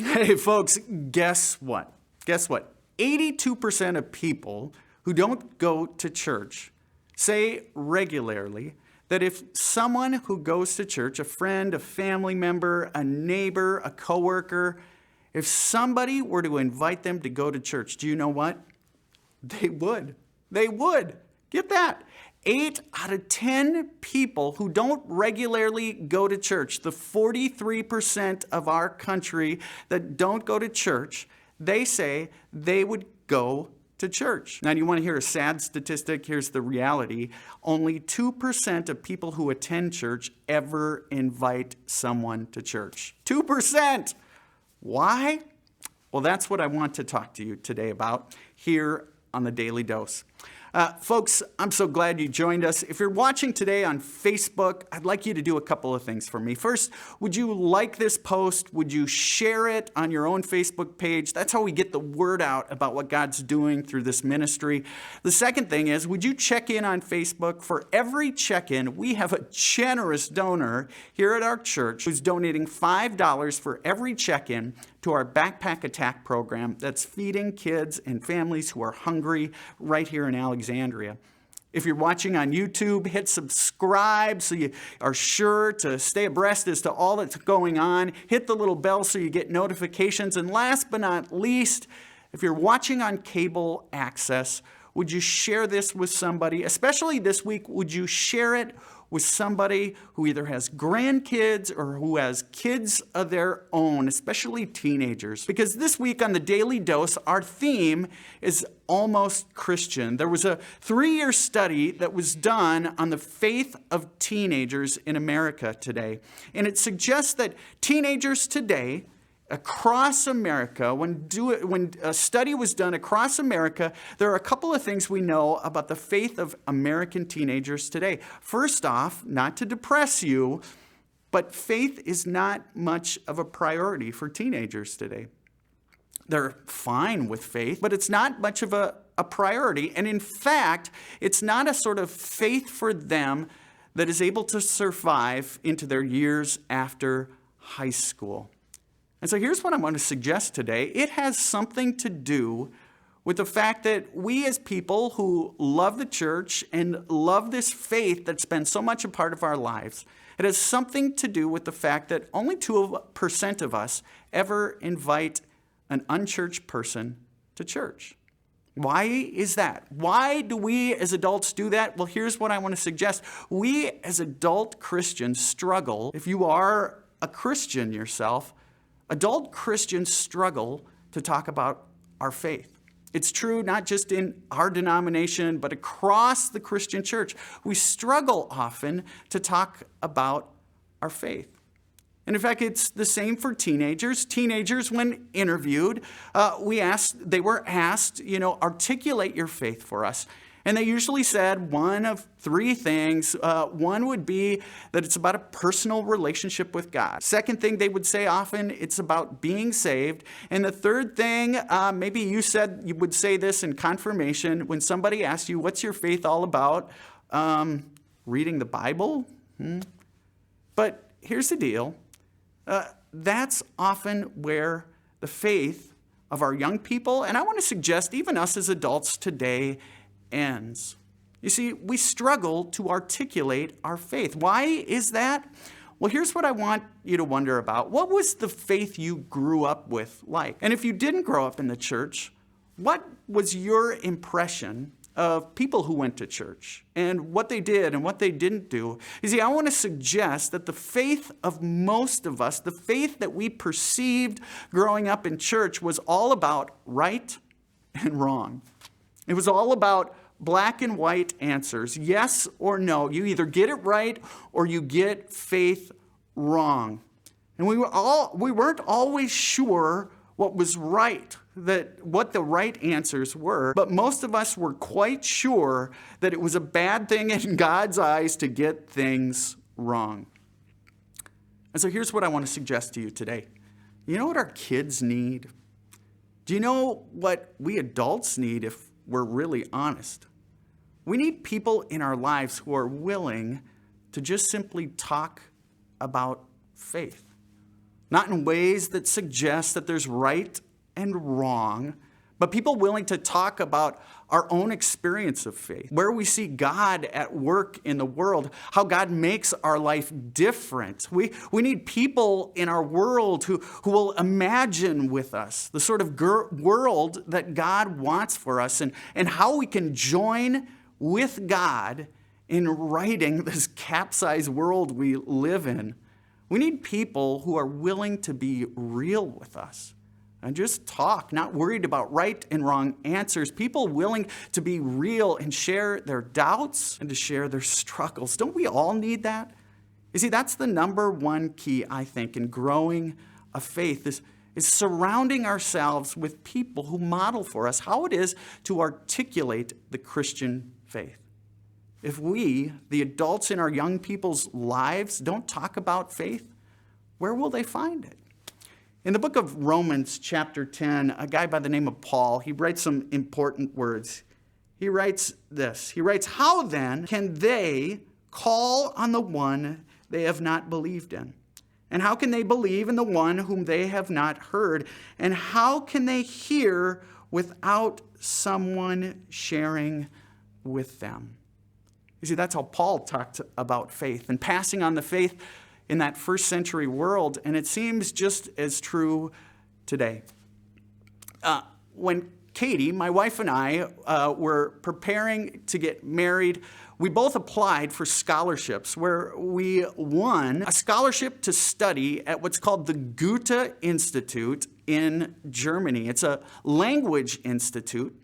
Hey, folks, guess what? Guess what? 82% of people who don't go to church say regularly that if someone who goes to church, a friend, a family member, a neighbor, a coworker, if somebody were to invite them to go to church, do you know what? They would. They would. Get that. 8 out of 10 people who don't regularly go to church, the 43% of our country that don't go to church, they say they would go to church. Now, you want to hear a sad statistic? Here's the reality. Only 2% of people who attend church ever invite someone to church. 2%! Why? Well, that's what I want to talk to you today about here on the Daily Dose. Folks, I'm so glad you joined us. If you're watching today on Facebook, I'd like you to do a couple of things for me. First, would you like this post? Would you share it on your own Facebook page? That's how we get the word out about what God's doing through this ministry. The second thing is, would you check in on Facebook? For every check-in, we have a generous donor here at our church who's donating $5 for every check-in to our Backpack Attack program that's feeding kids and families who are hungry right here in Alexandria. If you're watching on YouTube, hit subscribe so you are sure to stay abreast as to all that's going on. Hit the little bell so you get notifications. And last but not least, if you're watching on cable access, would you share this with somebody? Especially this week, would you share it with somebody who either has grandkids or who has kids of their own, especially teenagers? Because this week on the Daily Dose, our theme is almost Christian. There was a 3-year study that was done on the faith of teenagers in America today. And it suggests that teenagers today across America, when a study was done across America, there are a couple of things we know about the faith of American teenagers today. First off, not to depress you, but faith is not much of a priority for teenagers today. They're fine with faith, but it's not much of a priority. And in fact, it's not a sort of faith for them that is able to survive into their years after high school. And so here's what I want to suggest today. It has something to do with the fact that we as people who love the church and love this faith that's been so much a part of our lives, it has something to do with the fact that only 2% of us ever invite an unchurched person to church. Why is that? Why do we as adults do that? Well, here's what I want to suggest. We as adult Christians struggle, if you are a Christian yourself, adult Christians struggle to talk about our faith. It's true not just in our denomination, but across the Christian church. We struggle often to talk about our faith. And in fact, it's the same for teenagers. Teenagers, when interviewed, they were asked, articulate your faith for us. And they usually said one of 3 things. One would be that it's about a personal relationship with God. Second thing they would say often, it's about being saved. And the third thing, maybe you would say this in confirmation when somebody asks you, what's your faith all about? Reading the Bible? But here's the deal. That's often where the faith of our young people, and I want to suggest even us as adults today, ends. You see, we struggle to articulate our faith. Why is that? Well, here's what I want you to wonder about. What was the faith you grew up with like? And if you didn't grow up in the church, what was your impression of people who went to church and what they did and what they didn't do? You see, I want to suggest that the faith of most of us, the faith that we perceived growing up in church, was all about right and wrong. It was all about black and white answers, yes or no. You either get it right or you get faith wrong. And we weren't always sure what was right, what the right answers were, but most of us were quite sure that it was a bad thing in God's eyes to get things wrong. And so here's what I want to suggest to you today. You know what our kids need? Do you know what we adults need if we're really honest? We need people in our lives who are willing to just simply talk about faith. not in ways that suggest that there's right and wrong, but people willing to talk about our own experience of faith, where we see God at work in the world, how God makes our life different. We need people in our world who will imagine with us the sort of world that God wants for us and how we can join with God in righting this capsized world we live in. We need people who are willing to be real with us and just talk, not worried about right and wrong answers. People willing to be real and share their doubts and to share their struggles. Don't we all need that? You see, that's the number one key, I think, in growing a faith is surrounding ourselves with people who model for us how it is to articulate the Christian faith. If we, the adults in our young people's lives, don't talk about faith, where will they find it? In the book of Romans, chapter 10, a guy by the name of Paul, he writes some important words. He writes this. He writes, "How then can they call on the one they have not believed in? And how can they believe in the one whom they have not heard? And how can they hear without someone sharing with them?" You see, that's how Paul talked about faith and passing on the faith in that first century world, and it seems just as true today. When Katie, my wife, and I were preparing to get married, we both applied for scholarships where we won a scholarship to study at what's called the Goethe Institute in Germany. It's a language institute.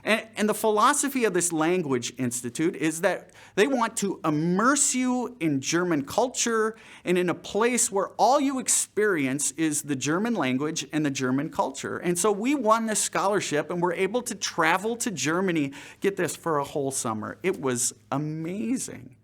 And the philosophy of this language institute is that they want to immerse you in German culture and in a place where all you experience is the German language and the German culture. And so we won this scholarship and were able to travel to Germany, get this, for a whole summer. It was amazing.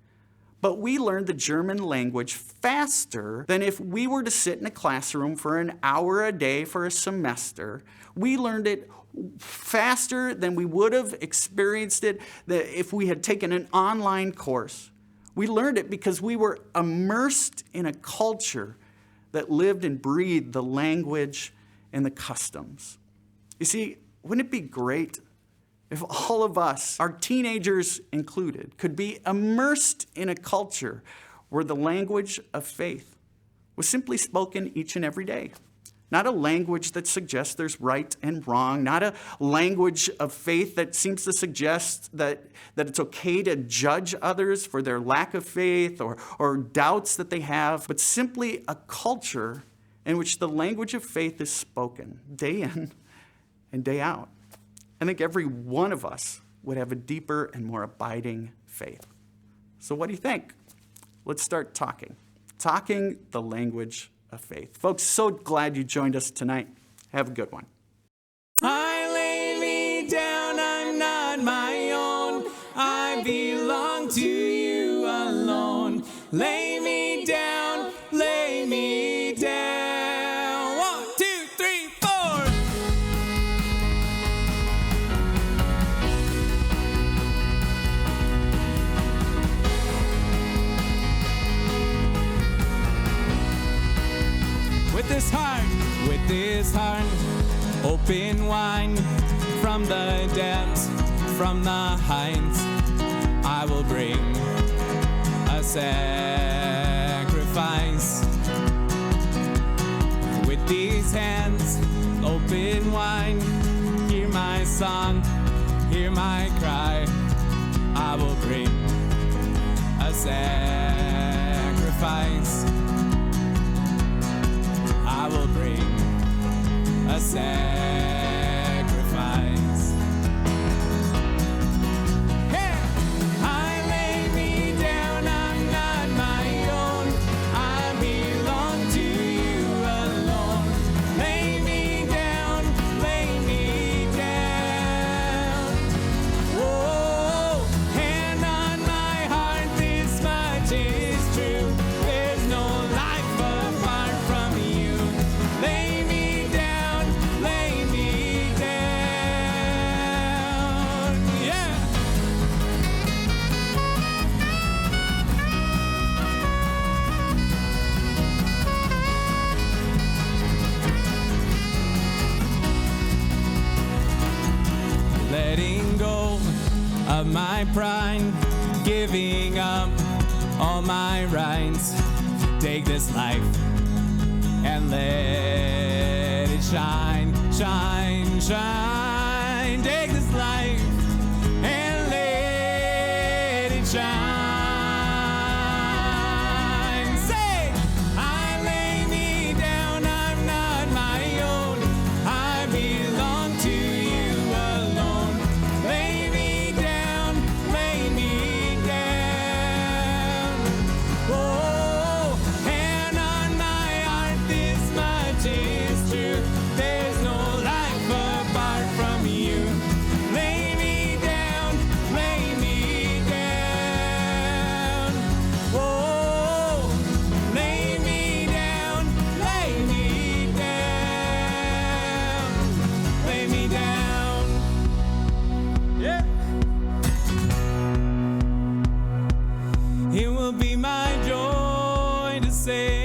But we learned the German language faster than if we were to sit in a classroom for an hour a day for a semester. We learned it faster than we would have experienced it if we had taken an online course. We learned it because we were immersed in a culture that lived and breathed the language and the customs. You see, wouldn't it be great if all of us, our teenagers included, could be immersed in a culture where the language of faith was simply spoken each and every day? Not a language that suggests there's right and wrong, not a language of faith that seems to suggest that it's okay to judge others for their lack of faith or doubts that they have, but simply a culture in which the language of faith is spoken day in and day out. I think every one of us would have a deeper and more abiding faith. So what do you think? Let's start talking the language of faith. Folks, so glad you joined us tonight. Have a good one. I lay me down, I'm not my own. I belong to you alone. Lay me down, lay me down. 1, 2, 3, 4. With this heart, open wide from the depths, from the heights, I will bring a sacrifice. With these hands open wide, hear my song, hear my cry, I will bring a sacrifice. I will bring a sacrifice. Hey! I lay me down, I'm not my own. I belong to you alone. Lay me down, lay me down. Whoa, hand on my heart, this much is true. There's no life apart from you. Lay me down, lay of my pride, giving up all my rights. Take this life and let it shine, shine, shine. Take this life and let it shine. Say, I lay me down, I'm not my own. I belong to you alone. Lay me down, lay me down. Oh, and on my heart this much is true. There's no life apart from you. Lay me down, lay me down. Oh, lay me down, lay me down. Lay me down. Yeah. It will be my joy to say